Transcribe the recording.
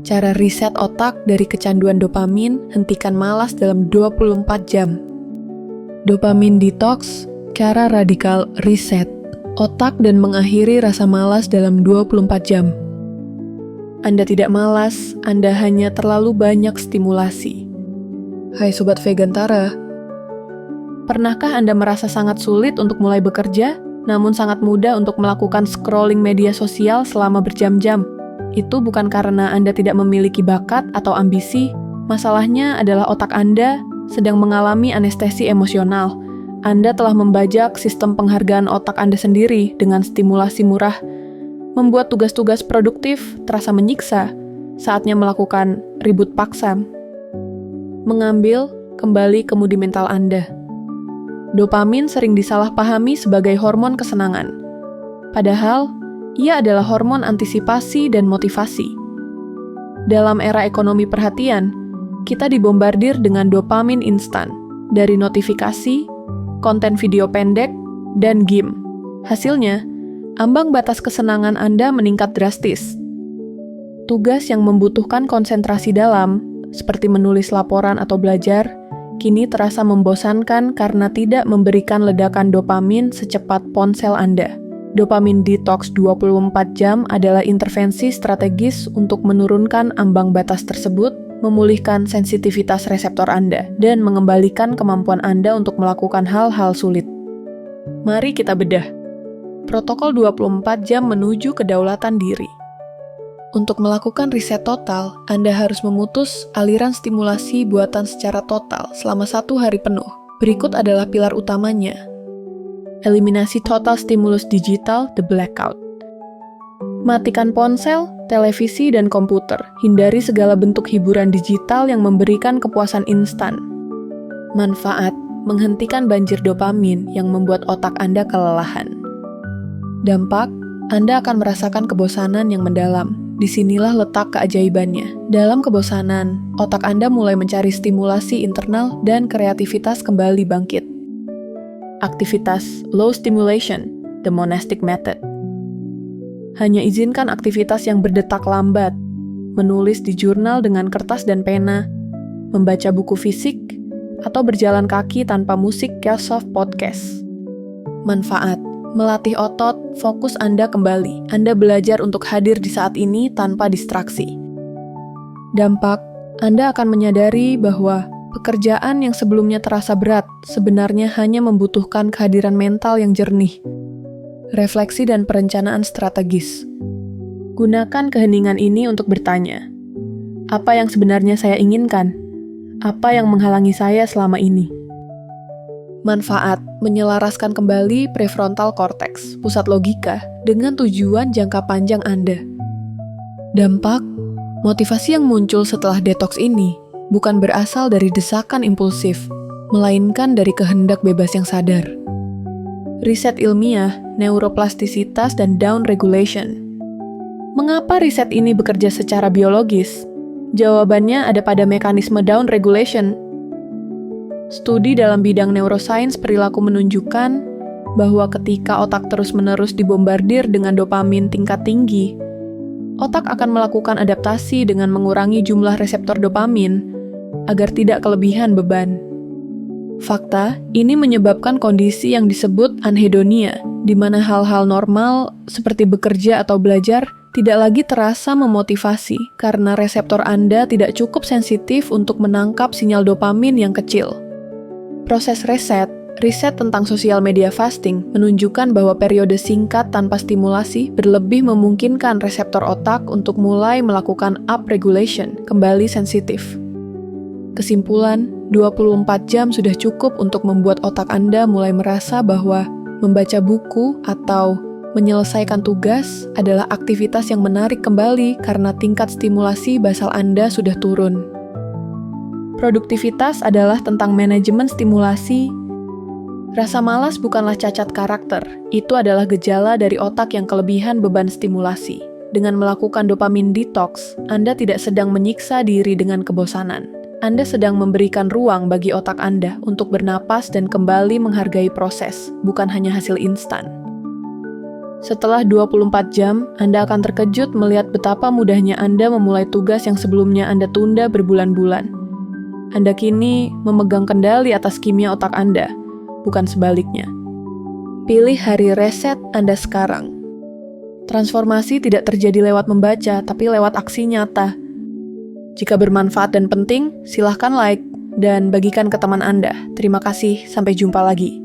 Cara riset otak dari kecanduan dopamin, hentikan malas dalam 24 jam. Dopamin detox, cara radikal riset otak dan mengakhiri rasa malas dalam 24 jam. Anda tidak malas, Anda hanya terlalu banyak stimulasi. Hai Sobat Vegantara, pernahkah Anda merasa sangat sulit untuk mulai bekerja, namun sangat mudah untuk melakukan scrolling media sosial selama berjam-jam? Itu bukan karena Anda tidak memiliki bakat atau ambisi, masalahnya adalah otak Anda sedang mengalami anestesi emosional. Anda telah membajak sistem penghargaan otak Anda sendiri dengan stimulasi murah, membuat tugas-tugas produktif terasa menyiksa, saatnya melakukan reboot paksa. Mengambil kembali ke mudi mental Anda. Dopamin sering disalahpahami sebagai hormon kesenangan. Padahal, ia adalah hormon antisipasi dan motivasi. Dalam era ekonomi perhatian, kita dibombardir dengan dopamin instan, dari notifikasi, konten video pendek, dan game. Hasilnya, ambang batas kesenangan Anda meningkat drastis. Tugas yang membutuhkan konsentrasi dalam, seperti menulis laporan atau belajar, kini terasa membosankan karena tidak memberikan ledakan dopamin secepat ponsel Anda. Dopamin detox 24 jam adalah intervensi strategis untuk menurunkan ambang batas tersebut, memulihkan sensitivitas reseptor Anda, dan mengembalikan kemampuan Anda untuk melakukan hal-hal sulit. Mari kita bedah. Protokol 24 jam menuju kedaulatan diri. Untuk melakukan riset total, Anda harus memutus aliran stimulasi buatan secara total selama 1 hari penuh. Berikut adalah pilar utamanya. Eliminasi total stimulus digital, the blackout. Matikan ponsel, televisi, dan komputer. Hindari segala bentuk hiburan digital yang memberikan kepuasan instan. Manfaat, menghentikan banjir dopamin yang membuat otak Anda kelelahan. Dampak, Anda akan merasakan kebosanan yang mendalam. Disinilah letak keajaibannya. Dalam kebosanan, otak Anda mulai mencari stimulasi internal dan kreativitas kembali bangkit. Aktivitas low stimulation, the monastic method. Hanya izinkan aktivitas yang berdetak lambat, menulis di jurnal dengan kertas dan pena, membaca buku fisik, atau berjalan kaki tanpa musik soft podcast. Manfaat, melatih otot, fokus Anda kembali. Anda belajar untuk hadir di saat ini tanpa distraksi. Dampak, Anda akan menyadari bahwa pekerjaan yang sebelumnya terasa berat sebenarnya hanya membutuhkan kehadiran mental yang jernih. Refleksi dan perencanaan strategis. Gunakan keheningan ini untuk bertanya, apa yang sebenarnya saya inginkan? Apa yang menghalangi saya selama ini? Manfaat, menyelaraskan kembali prefrontal cortex, pusat logika, dengan tujuan jangka panjang Anda. Dampak, motivasi yang muncul setelah detox ini bukan berasal dari desakan impulsif, melainkan dari kehendak bebas yang sadar. Riset ilmiah, neuroplastisitas, dan down regulation. Mengapa riset ini bekerja secara biologis? Jawabannya ada pada mekanisme down regulation. Studi dalam bidang neuroscience perilaku menunjukkan bahwa ketika otak terus-menerus dibombardir dengan dopamin tingkat tinggi, otak akan melakukan adaptasi dengan mengurangi jumlah reseptor dopamin agar tidak kelebihan beban. Fakta, ini menyebabkan kondisi yang disebut anhedonia, di mana hal-hal normal seperti bekerja atau belajar tidak lagi terasa memotivasi karena reseptor Anda tidak cukup sensitif untuk menangkap sinyal dopamin yang kecil. Proses riset tentang sosial media fasting menunjukkan bahwa periode singkat tanpa stimulasi berlebih memungkinkan reseptor otak untuk mulai melakukan upregulation, kembali sensitif. Kesimpulan, 24 jam sudah cukup untuk membuat otak Anda mulai merasa bahwa membaca buku atau menyelesaikan tugas adalah aktivitas yang menarik kembali karena tingkat stimulasi basal Anda sudah turun. Produktivitas adalah tentang manajemen stimulasi. Rasa malas bukanlah cacat karakter, itu adalah gejala dari otak yang kelebihan beban stimulasi. Dengan melakukan dopamin detox, Anda tidak sedang menyiksa diri dengan kebosanan. Anda sedang memberikan ruang bagi otak Anda untuk bernapas dan kembali menghargai proses, bukan hanya hasil instan. Setelah 24 jam, Anda akan terkejut melihat betapa mudahnya Anda memulai tugas yang sebelumnya Anda tunda berbulan-bulan. Anda kini memegang kendali atas kimia otak Anda, bukan sebaliknya. Pilih hari reset Anda sekarang. Transformasi tidak terjadi lewat membaca, tapi lewat aksi nyata. Jika bermanfaat dan penting, silahkan like dan bagikan ke teman Anda. Terima kasih, sampai jumpa lagi.